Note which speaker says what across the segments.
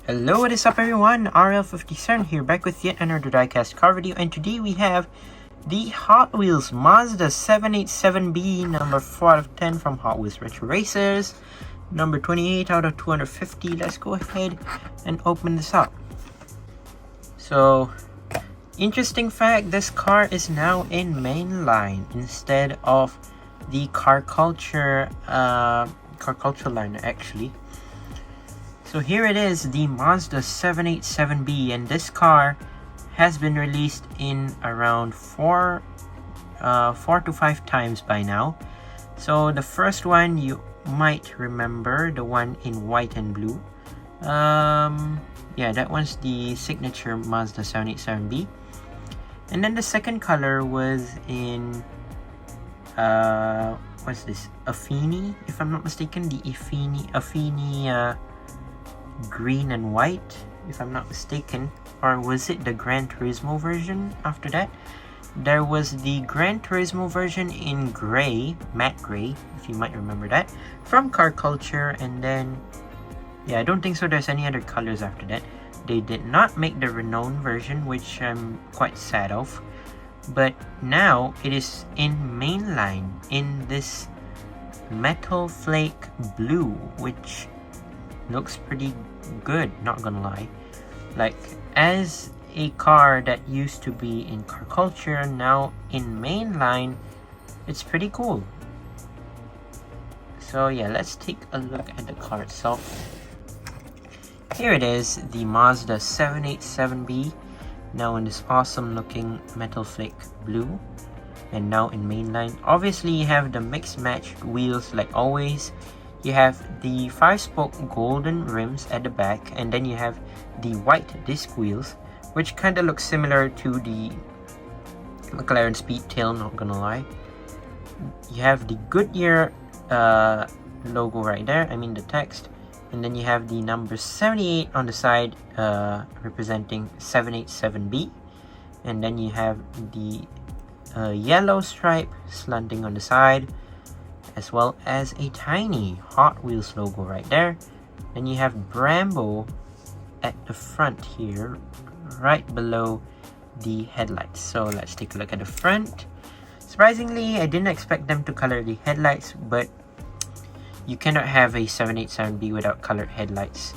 Speaker 1: Hello, what is up everyone? RL57 here, back with yet another Diecast car video, and today we have the Hot Wheels Mazda 787B, number 4 out of 10 from Hot Wheels Retro Racers, number 28 out of 250. Let's go ahead and open this up. So, interesting fact, this car is now in mainline instead of the car culture line actually. So here it is, the Mazda 787B, and this car has been released in around 4 to 5 times by now. So the first one you might remember, the one in white and blue. Yeah, that one's the signature Mazda 787B. And then the second color was in what's this? Afini, if I'm not mistaken, the Afini green and white, if I'm not mistaken. Or was it the Gran Turismo version after that? There was the Gran Turismo version in gray, matte gray, if you might remember that, from Car Culture. And then, yeah, I don't think so there's any other colors after that. They did not make the renowned version, which I'm quite sad of. But now it is in mainline in this metal flake blue, which looks pretty good, not gonna lie. Like, as a car that used to be in Car Culture, now in mainline, it's pretty cool. So yeah, let's take a look at the car itself. Here it is, the Mazda 787B, now in this awesome looking metal flake blue, and now in mainline. Obviously you have the mixed matched wheels like always. You have the 5-spoke golden rims at the back, and then you have the white disc wheels, which kind of looks similar to the McLaren Speedtail, not gonna lie. You have the Goodyear logo right there, I mean the text, and then you have the number 78 on the side representing 787B, and then you have the yellow stripe slanting on the side, as well as a tiny Hot Wheels logo right there. Then you have Brembo at the front here, right below the headlights. So let's take a look at the front. Surprisingly, I didn't expect them to color the headlights, but you cannot have a 787B without colored headlights.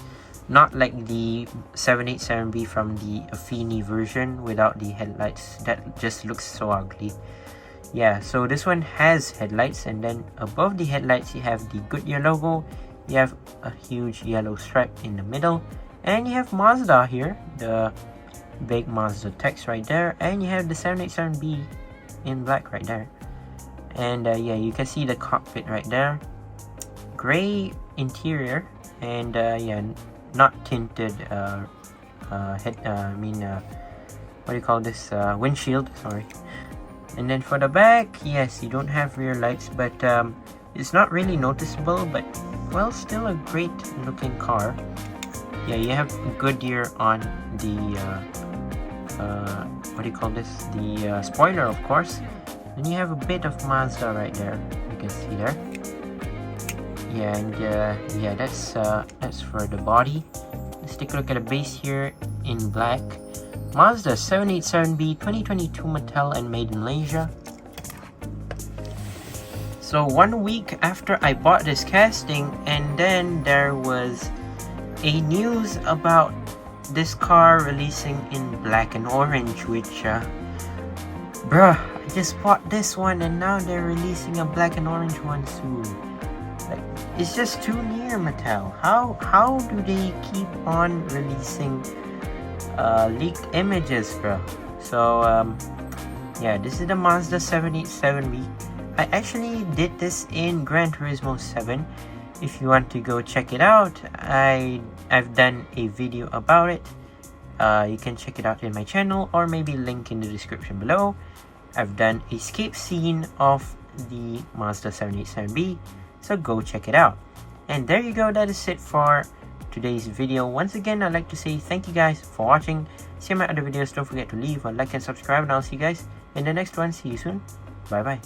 Speaker 1: Not like the 787B from the Afini version without the headlights. That just looks so ugly. Yeah, so this one has headlights, and then above the headlights you have the Goodyear logo. You have a huge yellow stripe in the middle, and you have Mazda here, the big Mazda text right there, and you have the 787B in black right there. And yeah, you can see the cockpit right there, gray interior, and yeah, not tinted what do you call this, windshield, sorry. And then for the back, yes, you don't have rear lights, but it's not really noticeable, but well, still a great looking car. Yeah, you have Goodyear on the what do you call this, the spoiler, of course. And you have a bit of Mazda right there, you can see there. Yeah, and yeah, that's for the body. Let's take a look at the base here in black. Mazda 787B 2022 Mattel and made in Malaysia. So 1 week after I bought this casting, and then there was a news about this car releasing in black and orange, which bruh, I just bought this one and now they're releasing a black and orange one soon. Like, it's just too near, Mattel. How do they keep on releasing leaked images, bro? So yeah, this is the Mazda 787B. I actually did this in Gran Turismo 7. If you want to go check it out, I've done a video about it. You can check it out in my channel, or maybe link in the description below. I've done a escape scene of the Mazda 787B, so go check it out. And there you go, that is it for today's video. Once again, I'd like to say thank you guys for watching. See my other videos, don't forget to leave a like and subscribe, and I'll see you guys in the next one. See you soon, bye bye.